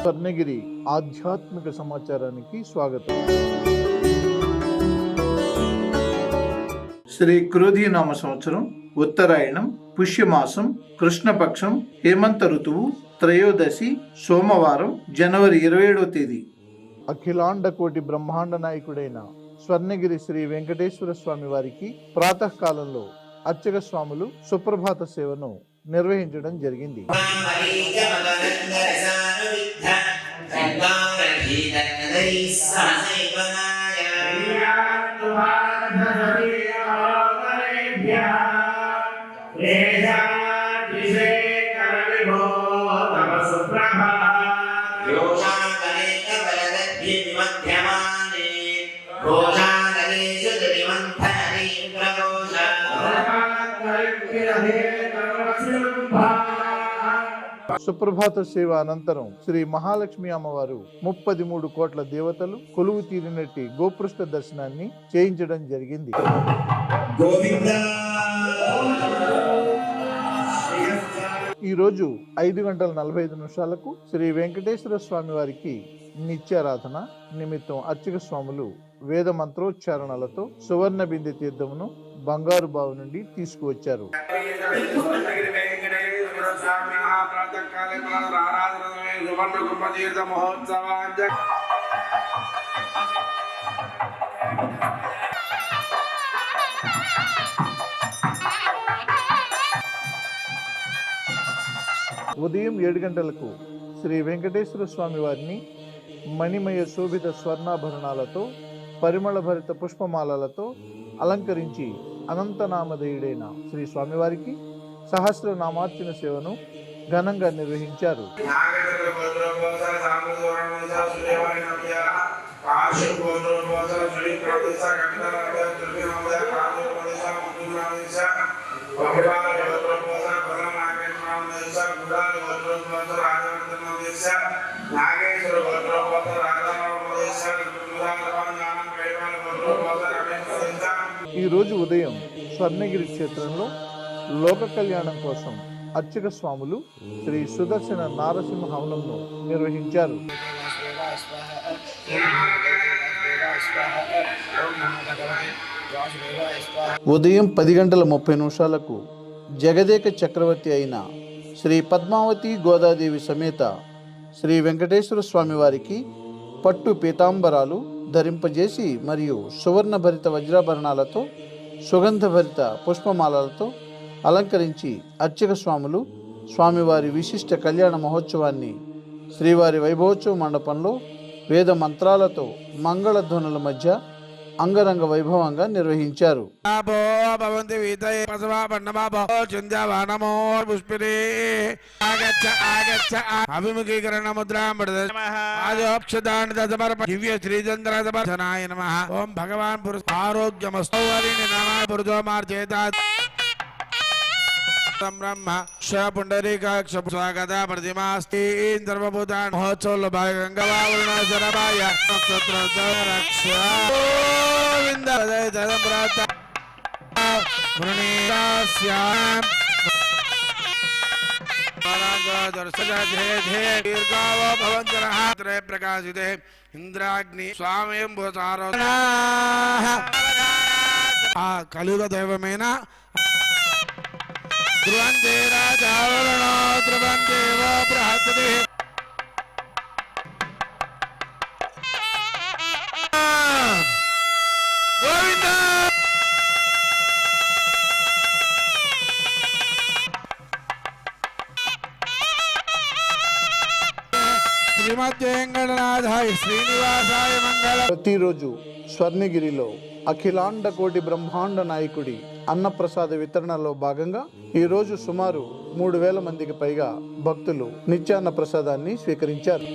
స్వర్ణగిరి ఆధ్యాత్మిక సమాచారానికి స్వాగతం. శ్రీ క్రోధీనామ సంవత్సరం, ఉత్తరాయణం, పుష్యమాసం, కృష్ణపక్షం, హేమంత ఋతువు, త్రయోదశి, సోమవారం, జనవరి 27వ తేదీ. అఖిలాండ కోటి బ్రహ్మాండ నాయకుడైన స్వర్ణగిరి శ్రీ వెంకటేశ్వర స్వామి వారికి ప్రాతకాలంలో అర్చక స్వాములు సుప్రభాత సేవను నిర్వహించడం జరిగింది. సుప్రభాత సేవ అనంతరం శ్రీ మహాలక్ష్మి అమ్మవారు 33 కోట్ల దేవతలు కొలువు తీరినట్టి గోపృష్ఠ దర్శనాన్ని చేయించడం జరిగింది. ఈ రోజు 5:45 శ్రీ వెంకటేశ్వర స్వామి వారికి నిత్యారాధన నిమిత్తం అర్చక స్వాములు వేద మంత్రోచ్చారణలతో సువర్ణ బిందె తీర్థమును బంగారు బావి నుండి తీసుకువచ్చారు. ఉదయం 7 గంటలకు శ్రీ వెంకటేశ్వర స్వామి వారిని మణిమయ శోభిత స్వర్ణాభరణాలతో పరిమళ భరిత పుష్పమాలలతో అలంకరించి అనంతనామధేయుడైన శ్రీ స్వామివారికి సహస్రనామార్చన సేవను ఘనంగా నిర్వహించారు. ఈ రోజు ఉదయం స్వర్ణగిరి క్షేత్రంలో లోక కళ్యాణం కోసం అర్చక స్వాములు శ్రీ సుదర్శన నారసింహ హవనంను నిర్వహించారు. ఉదయం 10:30 జగదేక చక్రవర్తి అయిన శ్రీ పద్మావతి గోదాదేవి సమేత శ్రీ వెంకటేశ్వర స్వామి వారికి పట్టు పీతాంబరాలు ధరింపజేసి మరియు సువర్ణ భరిత వజ్రాభరణాలతో సుగంధ భరిత పుష్పమాలలతో అలంకరించి అర్చక స్వాములు స్వామివారి విశిష్ట కళ్యాణ మహోత్సవాన్ని శ్రీవారి వైభవోత్సవ మండపంలో వేద మంత్రాలతో మంగళధ్వనుల మధ్య అంగరంగ వైభవంగా నిర్వహించారు. అభిముఖీకరణ ఓం భగవాన్ ఆరోగ్యమస్తు బ్రహ్మ పుండరీకాక్ష స్వాగత ప్రతిమాస్తి సర్వభూతాన్ మహోత్సవంలో భాగంగా శరభాయ నక్షత్ర రక్ష గోవింద ప్రకాశితే ఇంద్రాగ్ని స్వామింభుసారో ఆ కలియుగ దైవమైన ధ్రువంతే రాజావరణో ధ్రువందేవ బృహస్పతి గోవింద శ్రీమద్వేంకటనాథాయ శ్రీనివాసాయ మంగళం. ప్రతిరోజు స్వర్ణగిరిలో అఖిలాండ కోటి బ్రహ్మాండ నాయకుడి అన్నప్రసాద వితరణలో భాగంగా ఈ రోజు సుమారు 3,000 మందికి పైగా భక్తులు నిత్యాన్న ప్రసాదాన్ని స్వీకరించారు.